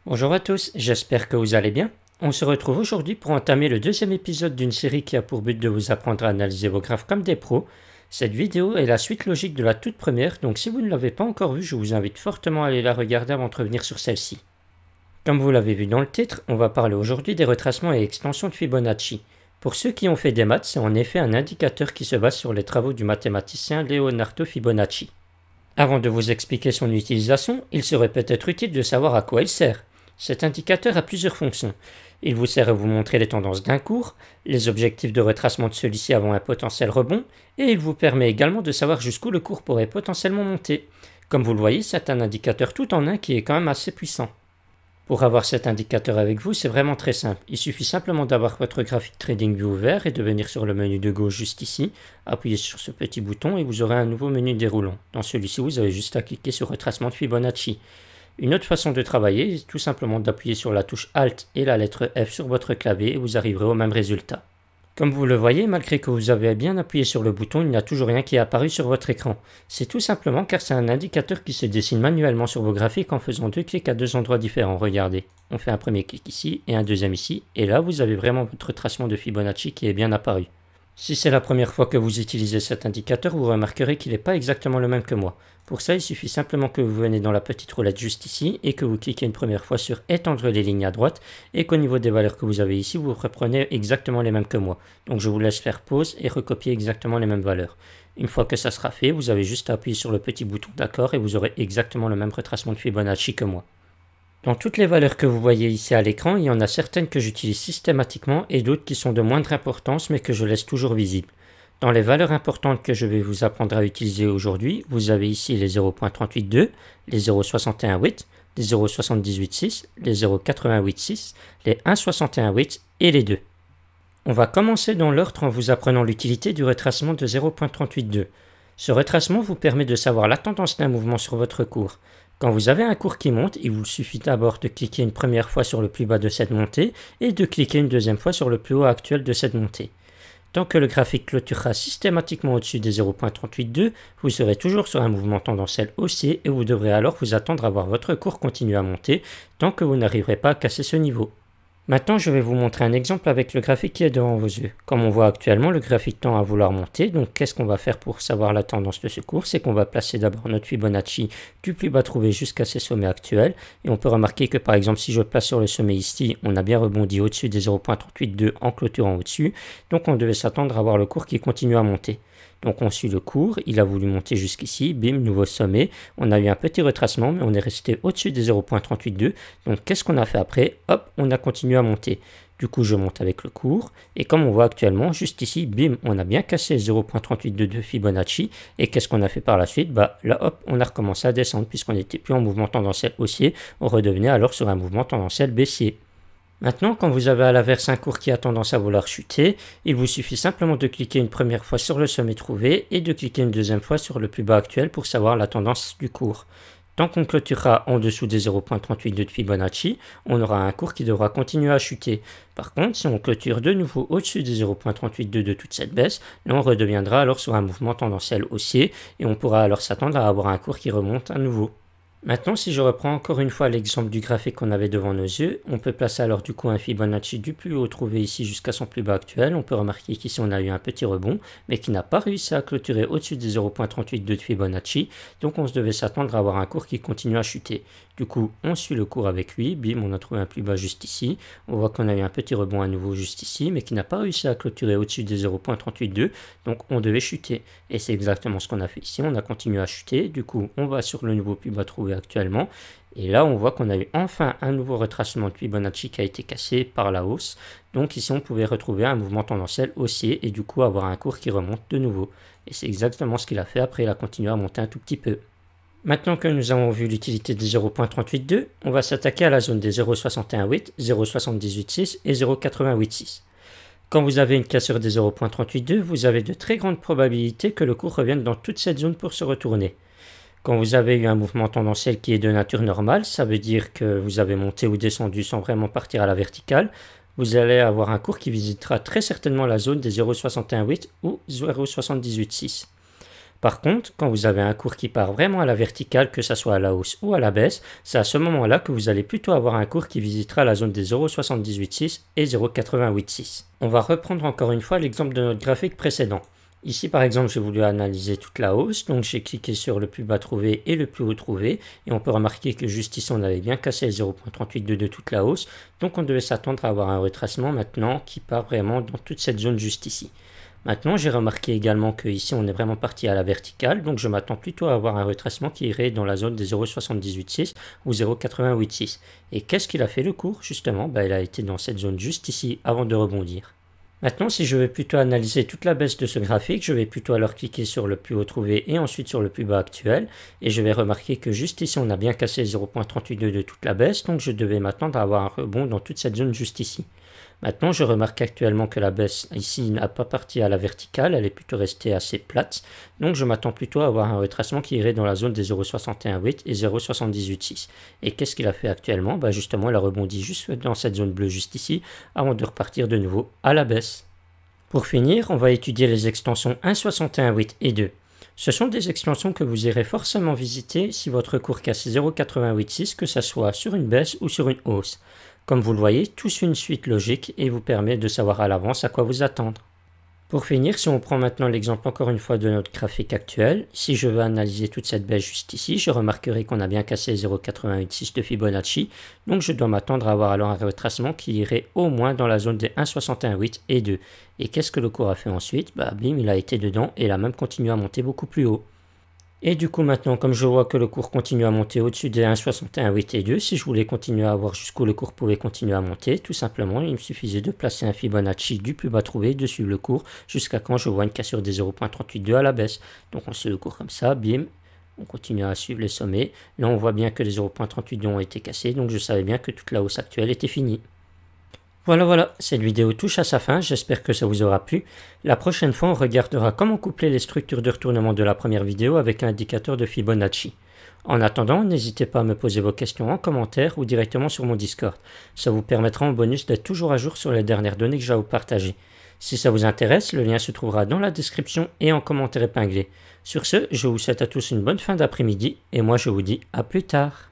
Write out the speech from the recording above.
Bonjour à tous, j'espère que vous allez bien. On se retrouve aujourd'hui pour entamer le deuxième épisode d'une série qui a pour but de vous apprendre à analyser vos graphes comme des pros. Cette vidéo est la suite logique de la toute première, donc si vous ne l'avez pas encore vue, je vous invite fortement à aller la regarder avant de revenir sur celle-ci. Comme vous l'avez vu dans le titre, on va parler aujourd'hui des retracements et extensions de Fibonacci. Pour ceux qui ont fait des maths, c'est en effet un indicateur qui se base sur les travaux du mathématicien Leonardo Fibonacci. Avant de vous expliquer son utilisation, il serait peut-être utile de savoir à quoi il sert. Cet indicateur a plusieurs fonctions. Il vous sert à vous montrer les tendances d'un cours, les objectifs de retracement de celui-ci avant un potentiel rebond, et il vous permet également de savoir jusqu'où le cours pourrait potentiellement monter. Comme vous le voyez, c'est un indicateur tout en un qui est quand même assez puissant. Pour avoir cet indicateur avec vous, c'est vraiment très simple. Il suffit simplement d'avoir votre graphique TradingView ouvert et de venir sur le menu de gauche juste ici, appuyer sur ce petit bouton et vous aurez un nouveau menu déroulant. Dans celui-ci, vous avez juste à cliquer sur retracement de Fibonacci. Une autre façon de travailler est tout simplement d'appuyer sur la touche Alt et la lettre F sur votre clavier et vous arriverez au même résultat. Comme vous le voyez, malgré que vous avez bien appuyé sur le bouton, il n'y a toujours rien qui est apparu sur votre écran. C'est tout simplement car c'est un indicateur qui se dessine manuellement sur vos graphiques en faisant deux clics à deux endroits différents. Regardez, on fait un premier clic ici et un deuxième ici, et là vous avez vraiment votre retracement de Fibonacci qui est bien apparu. Si c'est la première fois que vous utilisez cet indicateur, vous remarquerez qu'il n'est pas exactement le même que moi. Pour ça, il suffit simplement que vous venez dans la petite roulette juste ici et que vous cliquez une première fois sur étendre les lignes à droite et qu'au niveau des valeurs que vous avez ici, vous reprenez exactement les mêmes que moi. Donc je vous laisse faire pause et recopier exactement les mêmes valeurs. Une fois que ça sera fait, vous avez juste à appuyer sur le petit bouton d'accord et vous aurez exactement le même retracement de Fibonacci que moi. Dans toutes les valeurs que vous voyez ici à l'écran, il y en a certaines que j'utilise systématiquement et d'autres qui sont de moindre importance mais que je laisse toujours visibles. Dans les valeurs importantes que je vais vous apprendre à utiliser aujourd'hui, vous avez ici les 0.382, les 0.618, les 0.786, les 0.886, les 1.618 et les 2. On va commencer dans l'ordre en vous apprenant l'utilité du retracement de 0.382. Ce retracement vous permet de savoir la tendance d'un mouvement sur votre cours. Quand vous avez un cours qui monte, il vous suffit d'abord de cliquer une première fois sur le plus bas de cette montée et de cliquer une deuxième fois sur le plus haut actuel de cette montée. Tant que le graphique clôturera systématiquement au-dessus des 0.382, vous serez toujours sur un mouvement tendanciel haussier et vous devrez alors vous attendre à voir votre cours continuer à monter tant que vous n'arriverez pas à casser ce niveau. Maintenant, je vais vous montrer un exemple avec le graphique qui est devant vos yeux. Comme on voit actuellement, le graphique tend à vouloir monter. Donc, qu'est-ce qu'on va faire pour savoir la tendance de ce cours? C'est qu'on va placer d'abord notre Fibonacci du plus bas trouvé jusqu'à ses sommets actuels. Et on peut remarquer que, par exemple, si je place sur le sommet ici, on a bien rebondi au-dessus des 0.382 en clôturant au-dessus. Donc, on devait s'attendre à voir le cours qui continue à monter. Donc on suit le cours, il a voulu monter jusqu'ici, bim, nouveau sommet, on a eu un petit retracement, mais on est resté au-dessus des 0.382, donc qu'est-ce qu'on a fait après? Hop, on a continué à monter. Du coup, je monte avec le cours, et comme on voit actuellement, juste ici, bim, on a bien cassé 0.382 de Fibonacci, et qu'est-ce qu'on a fait par la suite? Bah là, hop, on a recommencé à descendre, puisqu'on n'était plus en mouvement tendanciel haussier, on redevenait alors sur un mouvement tendanciel baissier. Maintenant, quand vous avez à l'inverse un cours qui a tendance à vouloir chuter, il vous suffit simplement de cliquer une première fois sur le sommet trouvé et de cliquer une deuxième fois sur le plus bas actuel pour savoir la tendance du cours. Tant qu'on clôturera en dessous des 0.382 de Fibonacci, on aura un cours qui devra continuer à chuter. Par contre, si on clôture de nouveau au-dessus des 0.382 de toute cette baisse, là on redeviendra alors sur un mouvement tendanciel haussier et on pourra alors s'attendre à avoir un cours qui remonte à nouveau. Maintenant, si je reprends encore une fois l'exemple du graphique qu'on avait devant nos yeux, on peut placer alors du coup un Fibonacci du plus haut trouvé ici jusqu'à son plus bas actuel. On peut remarquer qu'ici on a eu un petit rebond, mais qui n'a pas réussi à clôturer au-dessus des 0.382 de Fibonacci. Donc on se devait s'attendre à avoir un cours qui continue à chuter. Du coup, on suit le cours avec lui, bim, on a trouvé un plus bas juste ici. On voit qu'on a eu un petit rebond à nouveau juste ici, mais qui n'a pas réussi à clôturer au-dessus des 0.382, donc on devait chuter. Et c'est exactement ce qu'on a fait ici, on a continué à chuter. Du coup, on va sur le nouveau plus bas trouvé actuellement. Et là, on voit qu'on a eu enfin un nouveau retracement de Fibonacci qui a été cassé par la hausse. Donc ici, on pouvait retrouver un mouvement tendanciel haussier et du coup avoir un cours qui remonte de nouveau. Et c'est exactement ce qu'il a fait. Après, il a continué à monter un tout petit peu. Maintenant que nous avons vu l'utilité des 0.382, on va s'attaquer à la zone des 0.618, 0.786 et 0.886. Quand vous avez une cassure des 0.382, vous avez de très grandes probabilités que le cours revienne dans toute cette zone pour se retourner. Quand vous avez eu un mouvement tendanciel qui est de nature normale, ça veut dire que vous avez monté ou descendu sans vraiment partir à la verticale, vous allez avoir un cours qui visitera très certainement la zone des 0.618 ou 0.786. Par contre, quand vous avez un cours qui part vraiment à la verticale, que ce soit à la hausse ou à la baisse, c'est à ce moment-là que vous allez plutôt avoir un cours qui visitera la zone des 0,786 et 0,886. On va reprendre encore une fois l'exemple de notre graphique précédent. Ici par exemple j'ai voulu analyser toute la hausse, donc j'ai cliqué sur le plus bas trouvé et le plus haut trouvé, et on peut remarquer que juste ici on avait bien cassé les 0,382 de toute la hausse, donc on devait s'attendre à avoir un retracement maintenant qui part vraiment dans toute cette zone juste ici. Maintenant j'ai remarqué également que ici on est vraiment parti à la verticale, donc je m'attends plutôt à avoir un retracement qui irait dans la zone des 0,786 ou 0,886. Et qu'est-ce qu'il a fait le cours justement? Il a été dans cette zone juste ici avant de rebondir. Maintenant, si je veux plutôt analyser toute la baisse de ce graphique, je vais plutôt alors cliquer sur le plus haut trouvé et ensuite sur le plus bas actuel. Et je vais remarquer que juste ici, on a bien cassé 0,382 de toute la baisse. Donc, je devais m'attendre à avoir un rebond dans toute cette zone juste ici. Maintenant, je remarque actuellement que la baisse ici n'a pas parti à la verticale, elle est plutôt restée assez plate. Donc, je m'attends plutôt à avoir un retracement qui irait dans la zone des 0,618 et 0,786. Et qu'est-ce qu'il a fait actuellement? Justement, il a rebondi juste dans cette zone bleue juste ici, avant de repartir de nouveau à la baisse. Pour finir, on va étudier les extensions 1,618 et 2. Ce sont des extensions que vous irez forcément visiter si votre cours casse 0,886, que ce soit sur une baisse ou sur une hausse. Comme vous le voyez, tout suit une suite logique et vous permet de savoir à l'avance à quoi vous attendre. Pour finir, si on prend maintenant l'exemple encore une fois de notre graphique actuel, si je veux analyser toute cette baisse juste ici, je remarquerai qu'on a bien cassé 0,886 de Fibonacci, donc je dois m'attendre à avoir alors un retracement qui irait au moins dans la zone des 1,618 et 2. Et qu'est-ce que le cours a fait ensuite? Bim, il a été dedans et il a même continué à monter beaucoup plus haut. Et du coup maintenant, comme je vois que le cours continue à monter au-dessus des 1,618 et 2, si je voulais continuer à voir jusqu'où le cours pouvait continuer à monter, tout simplement, il me suffisait de placer un Fibonacci du plus bas trouvé, de suivre le cours, jusqu'à quand je vois une cassure des 0,382 à la baisse. Donc on suit le cours comme ça, bim, on continue à suivre les sommets. Là on voit bien que les 0,382 ont été cassés, donc je savais bien que toute la hausse actuelle était finie. Voilà, cette vidéo touche à sa fin, j'espère que ça vous aura plu. La prochaine fois, on regardera comment coupler les structures de retournement de la première vidéo avec l'indicateur de Fibonacci. En attendant, n'hésitez pas à me poser vos questions en commentaire ou directement sur mon Discord. Ça vous permettra en bonus d'être toujours à jour sur les dernières données que j'ai à vous partager. Si ça vous intéresse, le lien se trouvera dans la description et en commentaire épinglé. Sur ce, je vous souhaite à tous une bonne fin d'après-midi et moi je vous dis à plus tard.